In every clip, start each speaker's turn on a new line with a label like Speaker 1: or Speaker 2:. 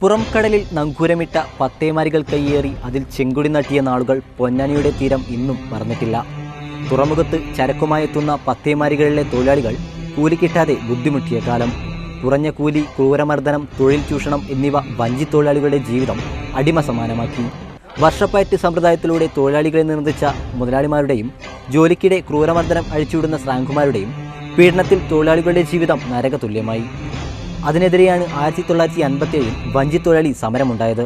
Speaker 1: പുറംകടലിൽ നങ്കൂരമിട്ട പത്തേമാരികൾ കയ്യേറി അതിൽ ചെങ്കൊടി നട്ടിയ നാളുകൾ പൊന്നാനിയുടെ തീരം ഇന്നും മറന്നിട്ടില്ല. തുറമുഖത്ത് ചരക്കുമായെത്തുന്ന പത്തേമാരികളിലെ തൊഴിലാളികൾ കൂലി കിട്ടാതെ ബുദ്ധിമുട്ടിയ കാലം. കുറഞ്ഞ കൂലി, ക്രൂരമർദ്ദനം, തൊഴിൽ ചൂഷണം എന്നിവ വഞ്ചിത്തൊഴിലാളികളുടെ ജീവിതം അടിമ സമാനമാക്കി. വർഷപ്പയറ്റ് സമ്പ്രദായത്തിലൂടെ തൊഴിലാളികളെ നിർദ്ദിച്ച മുതലാളിമാരുടെയും ജോലിക്കിടെ ക്രൂരമർദ്ദനം അഴിച്ചുവിടുന്ന ശ്രാങ്കുമാരുടെയും പീഡനത്തിൽ തൊഴിലാളികളുടെ ജീവിതം നരകതുല്യമായി. അതിനെതിരെയാണ് 1957 വഞ്ചിത്തൊഴിലാളി സമരമുണ്ടായത്.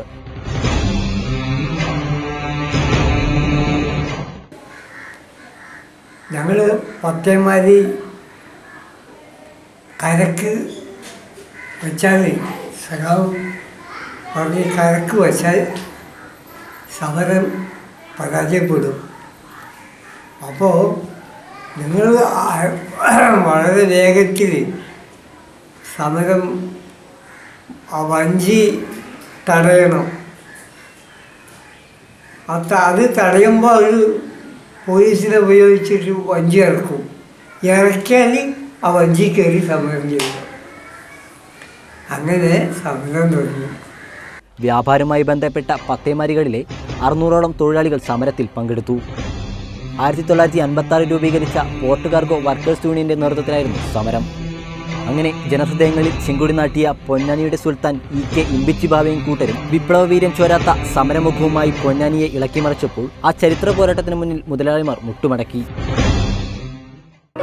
Speaker 2: ഞങ്ങൾ പത്തേമാരി കരക്ക് വെച്ചാൽ സഖാവ് പറഞ്ഞ് കരക്ക് വെച്ചാൽ സമരം പരാജയപ്പെടും. അപ്പോൾ നിങ്ങൾ വളരെ വേഗത്തിൽ സമരം വഞ്ചി തടയണം. അത് തടയുമ്പോൾ അവർ പോലീസിനെ ഉപയോഗിച്ചിട്ട് വഞ്ചി ഇറക്കും. ഇറക്കിയാൽ ആ വഞ്ചി കയറി സമരം ചെയ്യും. അങ്ങനെ സമരം തുടങ്ങി.
Speaker 1: വ്യാപാരവുമായി ബന്ധപ്പെട്ട പത്തേമാരികളിലെ 600ഓളം തൊഴിലാളികൾ സമരത്തിൽ പങ്കെടുത്തു. 1956 രൂപീകരിച്ച പോർട്ട് കാർഗോ വർക്കേഴ്സ് യൂണിയന്റെ നേതൃത്വത്തിലായിരുന്നു സമരം. അങ്ങനെ ജനഹൃദയങ്ങളിൽ ചെങ്കൊടി നാട്ടിയ പൊന്നാനിയുടെ സുൽത്താൻ EK ഇമ്പിച്ചി ബാവയും കൂട്ടരും വിപ്ലവവീര്യം ചോരാത്ത സമരമുഖവുമായി പൊന്നാനിയെ ഇളക്കിമറിച്ചപ്പോൾ ആ ചരിത്ര പോരാട്ടത്തിന് മുന്നിൽ മുതലാളിമാർ മുട്ടുമടക്കി.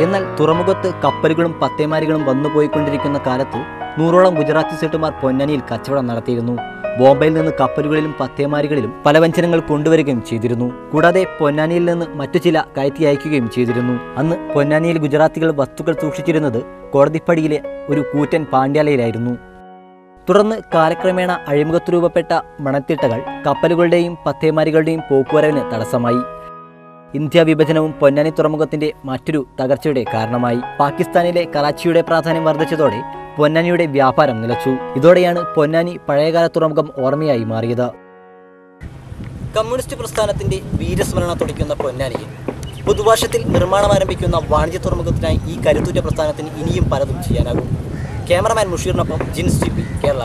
Speaker 1: എന്നാൽ തുറമുഖത്ത് കപ്പലുകളും പത്തേമാരികളും വന്നുപോയിക്കൊണ്ടിരിക്കുന്ന കാലത്ത് 100ഓളം ഗുജറാത്തി സെട്ടുമാർ പൊന്നാനിയിൽ കച്ചവടം നടത്തിയിരുന്നു. ബോംബെയിൽ നിന്ന് കപ്പലുകളിലും പത്തേമാരികളിലും പല വ്യഞ്ജനങ്ങൾ കൊണ്ടുവരികയും ചെയ്തിരുന്നു. കൂടാതെ പൊന്നാനിയിൽ നിന്ന് മറ്റു ചില കയറ്റി അയക്കുകയും ചെയ്തിരുന്നു. അന്ന് പൊന്നാനിയിൽ ഗുജറാത്തികൾ വസ്തുക്കൾ സൂക്ഷിച്ചിരുന്നത് കോടതിപ്പടിയിലെ ഒരു കൂറ്റൻ പാണ്ഡ്യാലയിലായിരുന്നു. തുടർന്ന് കാലക്രമേണ അഴിമുഖത്ത് രൂപപ്പെട്ട മണത്തിട്ടകൾ കപ്പലുകളുടെയും പത്തേമാരികളുടെയും പോക്കുവരവിന് തടസ്സമായി. ഇന്ത്യ വിഭജനവും പൊന്നാനി തുറമുഖത്തിന്റെ മറ്റൊരു തകർച്ചയുടെ കാരണമായി. പാകിസ്ഥാനിലെ കറാച്ചിയുടെ പ്രാധാന്യം വർദ്ധിച്ചതോടെ പൊന്നാനിയുടെ വ്യാപാരം നിലച്ചു. ഇതോടെയാണ് പൊന്നാനി പഴയകാല തുറമുഖം ഓർമ്മയായി മാറിയത്. കമ്മ്യൂണിസ്റ്റ് പ്രസ്ഥാനത്തിന്റെ വീരസ്മരണ തുടിക്കുന്ന പൊന്നാനിയിൽ പുതുവർഷത്തിൽ നിർമ്മാണം ആരംഭിക്കുന്ന വാണിജ്യ തുറമുഖത്തിനായി ഈ കരുത്തുറ്റ പ്രസ്ഥാനത്തിന് ഇനിയും പലതും ചെയ്യാനാകും. ക്യാമറമാൻ മുഷീറിനൊപ്പം ജിൻസ് GP, കേരള.